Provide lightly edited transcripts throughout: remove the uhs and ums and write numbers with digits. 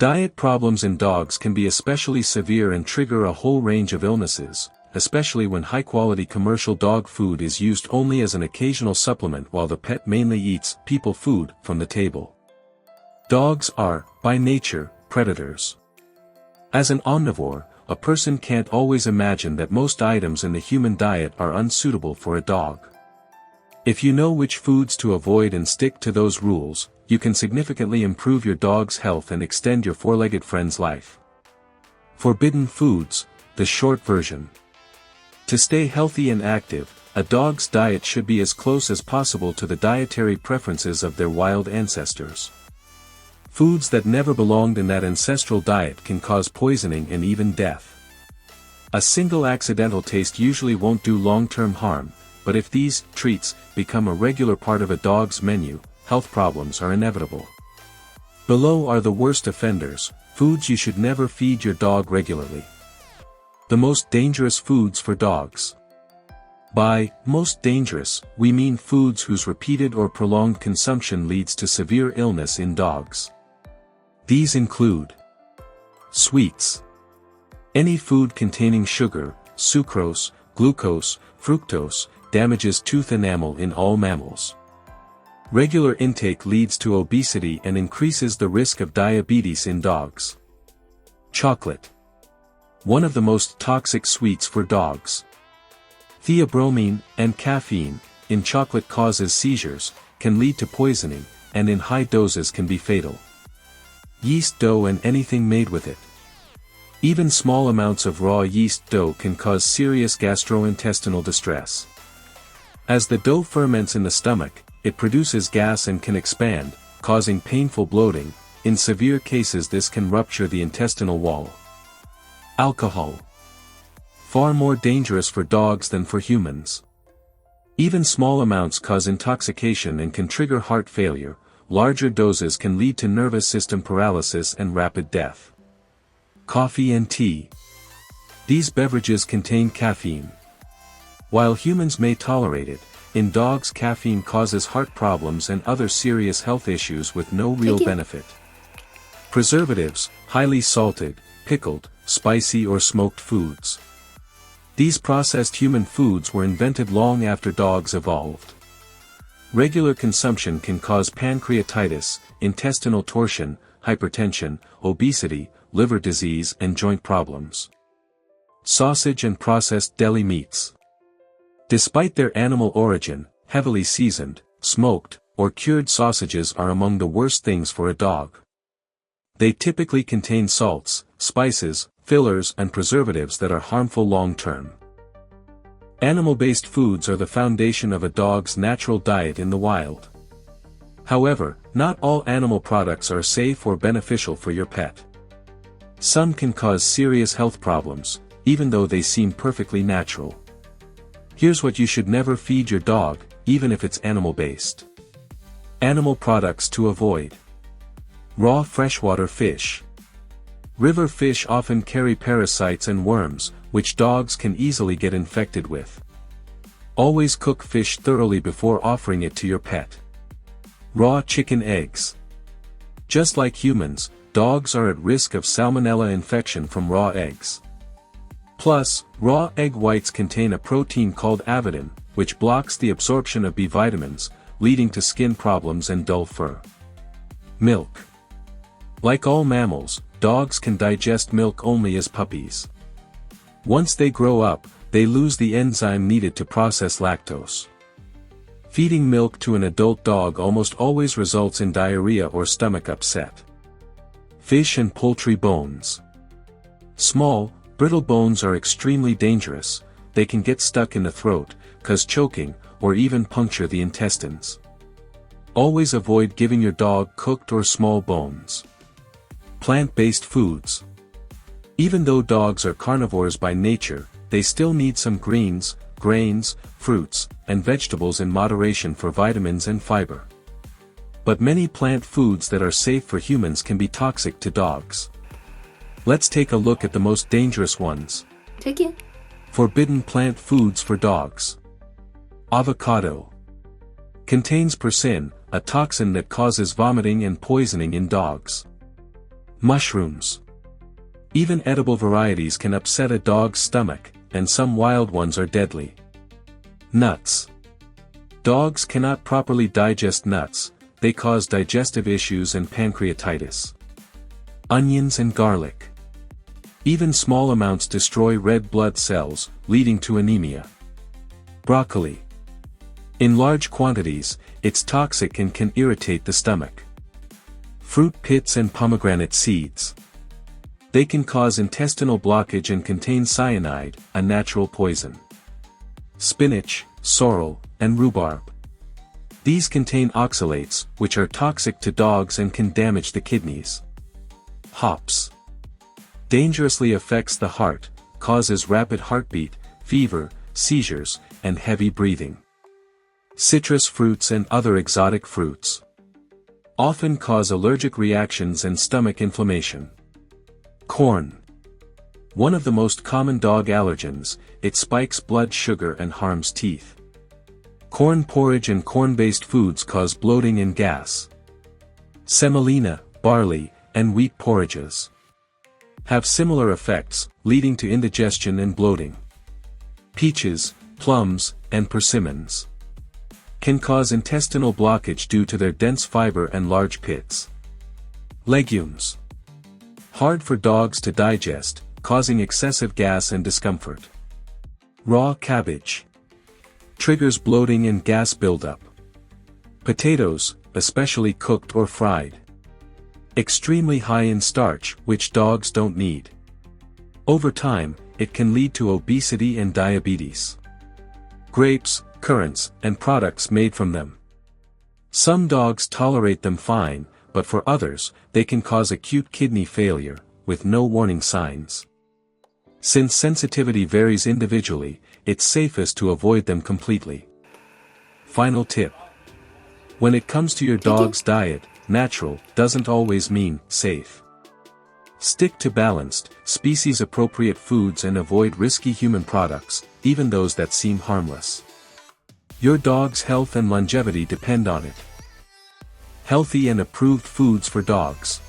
Diet problems in dogs can be especially severe and trigger a whole range of illnesses, especially when high-quality commercial dog food is used only as an occasional supplement while the pet mainly eats people food from the table. Dogs are, by nature, predators. As an omnivore, a person can't always imagine that most items in the human diet are unsuitable for a dog. If you know which foods to avoid and stick to those rules, you can significantly improve your dog's health and extend your four-legged friend's life. Forbidden foods, the short version. To stay healthy and active, a dog's diet should be as close as possible to the dietary preferences of their wild ancestors. Foods that never belonged in that ancestral diet can cause poisoning and even death. A single accidental taste usually won't do long-term harm, but if these treats become a regular part of a dog's menu, health problems are inevitable. Below are the worst offenders, foods you should never feed your dog regularly. The most dangerous foods for dogs. By most dangerous, we mean foods whose repeated or prolonged consumption leads to severe illness in dogs. These include sweets. Any food containing sugar, sucrose, glucose, fructose, damages tooth enamel in all mammals. Regular intake leads to obesity and increases the risk of diabetes in dogs. Chocolate. One of the most toxic sweets for dogs. Theobromine and caffeine in chocolate causes seizures, can lead to poisoning, and in high doses can be fatal. Yeast dough and anything made with it. Even small amounts of raw yeast dough can cause serious gastrointestinal distress. As the dough ferments in the stomach, it produces gas and can expand, causing painful bloating. In severe cases this can rupture the intestinal wall. Alcohol. Far more dangerous for dogs than for humans. Even small amounts cause intoxication and can trigger heart failure. Larger doses can lead to nervous system paralysis and rapid death. Coffee and tea. These beverages contain caffeine. While humans may tolerate it, in dogs caffeine causes heart problems and other serious health issues with no real benefit. Preservatives, highly salted, pickled, spicy or smoked foods. These processed human foods were invented long after dogs evolved. Regular consumption can cause pancreatitis, intestinal torsion, hypertension, obesity, liver disease and joint problems. Sausage and processed deli meats. Despite their animal origin, heavily seasoned, smoked, or cured sausages are among the worst things for a dog. They typically contain salts, spices, fillers and preservatives that are harmful long-term. Animal-based foods are the foundation of a dog's natural diet in the wild. However, not all animal products are safe or beneficial for your pet. Some can cause serious health problems, even though they seem perfectly natural. Here's what you should never feed your dog, even if it's animal-based. Animal products to avoid. Raw freshwater fish. River fish often carry parasites and worms, which dogs can easily get infected with. Always cook fish thoroughly before offering it to your pet. Raw chicken eggs. Just like humans, dogs are at risk of salmonella infection from raw eggs. Plus, raw egg whites contain a protein called avidin, which blocks the absorption of B vitamins, leading to skin problems and dull fur. Milk. Like all mammals, dogs can digest milk only as puppies. Once they grow up, they lose the enzyme needed to process lactose. Feeding milk to an adult dog almost always results in diarrhea or stomach upset. Fish and poultry bones. Small, brittle bones are extremely dangerous. They can get stuck in the throat, cause choking, or even puncture the intestines. Always avoid giving your dog cooked or small bones. Plant-based foods. Even though dogs are carnivores by nature, they still need some greens, grains, fruits, and vegetables in moderation for vitamins and fiber. But many plant foods that are safe for humans can be toxic to dogs. Let's take a look at the most dangerous ones. Take it. Forbidden plant foods for dogs. Avocado. Contains persin, a toxin that causes vomiting and poisoning in dogs. Mushrooms. Even edible varieties can upset a dog's stomach, and some wild ones are deadly. Nuts. Dogs cannot properly digest nuts, they cause digestive issues and pancreatitis. Onions and garlic. Even small amounts destroy red blood cells, leading to anemia. Broccoli. In large quantities, it's toxic and can irritate the stomach. Fruit pits and pomegranate seeds. They can cause intestinal blockage and contain cyanide, a natural poison. Spinach, sorrel, and rhubarb. These contain oxalates, which are toxic to dogs and can damage the kidneys. Hops. Dangerously affects the heart, causes rapid heartbeat, fever, seizures, and heavy breathing. Citrus fruits and other exotic fruits. Often cause allergic reactions and stomach inflammation. Corn. One of the most common dog allergens, it spikes blood sugar and harms teeth. Corn porridge and corn-based foods cause bloating and gas. Semolina, barley, and wheat porridges have similar effects, leading to indigestion and bloating. Peaches, plums, and persimmons can cause intestinal blockage due to their dense fiber and large pits. Legumes. Hard for dogs to digest, causing excessive gas and discomfort. Raw cabbage. Triggers bloating and gas buildup. Potatoes, especially cooked or fried. Extremely high in starch, which dogs don't need. Over time, it can lead to obesity and diabetes. Grapes, currants, and products made from them. Some dogs tolerate them fine, but for others, they can cause acute kidney failure, with no warning signs. Since sensitivity varies individually, it's safest to avoid them completely. Final tip. When it comes to your dog's diet, natural doesn't always mean safe. Stick to balanced, species-appropriate foods and avoid risky human products, even those that seem harmless. Your dog's health and longevity depend on it. Healthy and approved foods for dogs.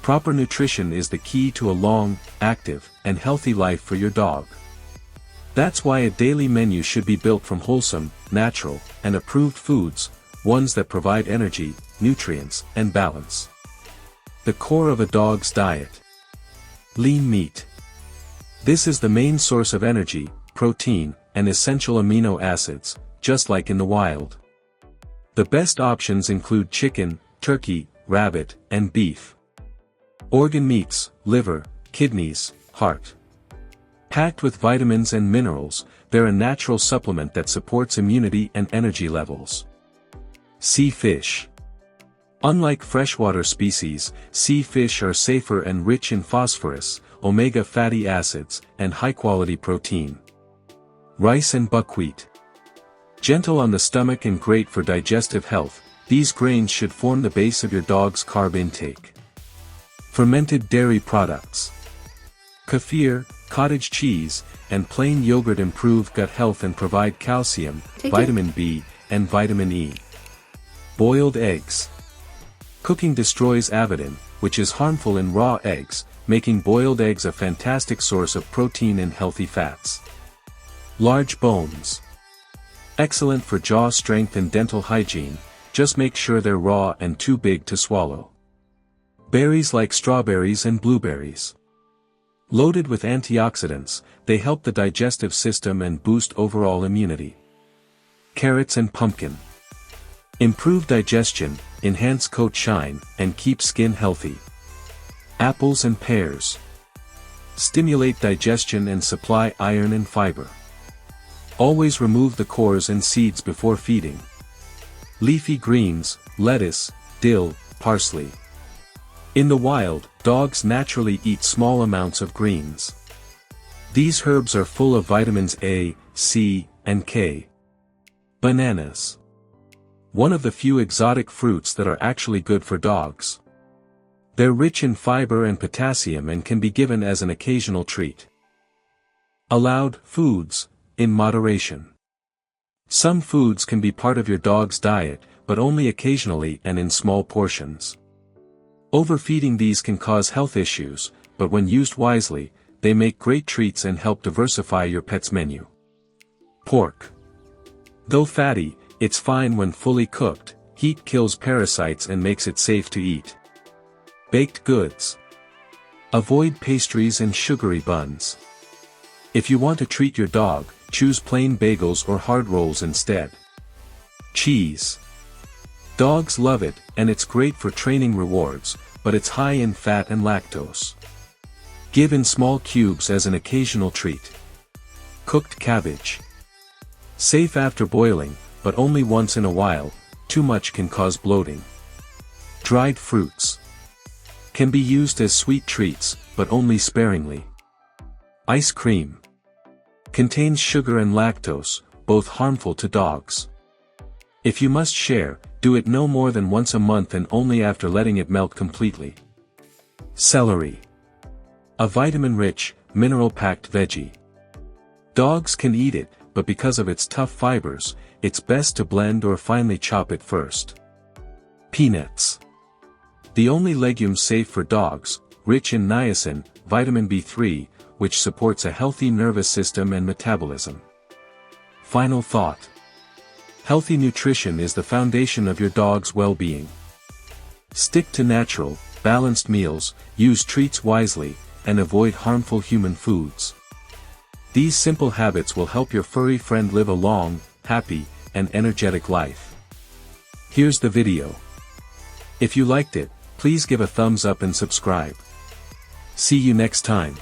Proper nutrition is the key to a long, active, and healthy life for your dog. That's why a daily menu should be built from wholesome, natural, and approved foods, ones that provide energy, nutrients, and balance. The core of a dog's diet. Lean meat. This is the main source of energy, protein, and essential amino acids, just like in the wild. The best options include chicken, turkey, rabbit, and beef. Organ meats, liver, kidneys, heart. Packed with vitamins and minerals, they're a natural supplement that supports immunity and energy levels. Sea fish. Unlike freshwater species, sea fish are safer and rich in phosphorus, omega fatty acids, and high-quality protein. Rice and buckwheat. Gentle on the stomach and great for digestive health, these grains should form the base of your dog's carb intake. Fermented dairy products. Kefir, cottage cheese, and plain yogurt improve gut health and provide calcium, vitamin B, and vitamin E. Boiled eggs. Cooking destroys avidin, which is harmful in raw eggs, making boiled eggs a fantastic source of protein and healthy fats. Large bones. Excellent for jaw strength and dental hygiene, just make sure they're raw and too big to swallow. Berries like strawberries and blueberries. Loaded with antioxidants, they help the digestive system and boost overall immunity. Carrots and pumpkin. Improve digestion, enhance coat shine, and keep skin healthy. Apples and pears. Stimulate digestion and supply iron and fiber. Always remove the cores and seeds before feeding. Leafy greens, lettuce, dill, parsley. In the wild, dogs naturally eat small amounts of greens. These herbs are full of vitamins A, C, and K. Bananas. One of the few exotic fruits that are actually good for dogs. They're rich in fiber and potassium and can be given as an occasional treat. Allowed foods, in moderation. Some foods can be part of your dog's diet, but only occasionally and in small portions. Overfeeding these can cause health issues, but when used wisely, they make great treats and help diversify your pet's menu. Pork. Though fatty, it's fine when fully cooked. Heat kills parasites and makes it safe to eat. Baked goods. Avoid pastries and sugary buns. If you want to treat your dog, choose plain bagels or hard rolls instead. Cheese. Dogs love it, and it's great for training rewards, but it's high in fat and lactose. Give in small cubes as an occasional treat. Cooked cabbage. Safe after boiling, but only once in a while. Too much can cause bloating. Dried fruits. Can be used as sweet treats, but only sparingly. Ice cream. Contains sugar and lactose, both harmful to dogs. If you must share, do it no more than once a month and only after letting it melt completely. Celery. A vitamin-rich, mineral-packed veggie. Dogs can eat it, but because of its tough fibers, it's best to blend or finely chop it first. Peanuts. The only legume safe for dogs, rich in niacin, vitamin B3, which supports a healthy nervous system and metabolism. Final thought. Healthy nutrition is the foundation of your dog's well-being. Stick to natural, balanced meals, use treats wisely, and avoid harmful human foods. These simple habits will help your furry friend live a long, happy, and energetic life. Here's the video. If you liked it, please give a thumbs up and subscribe. See you next time.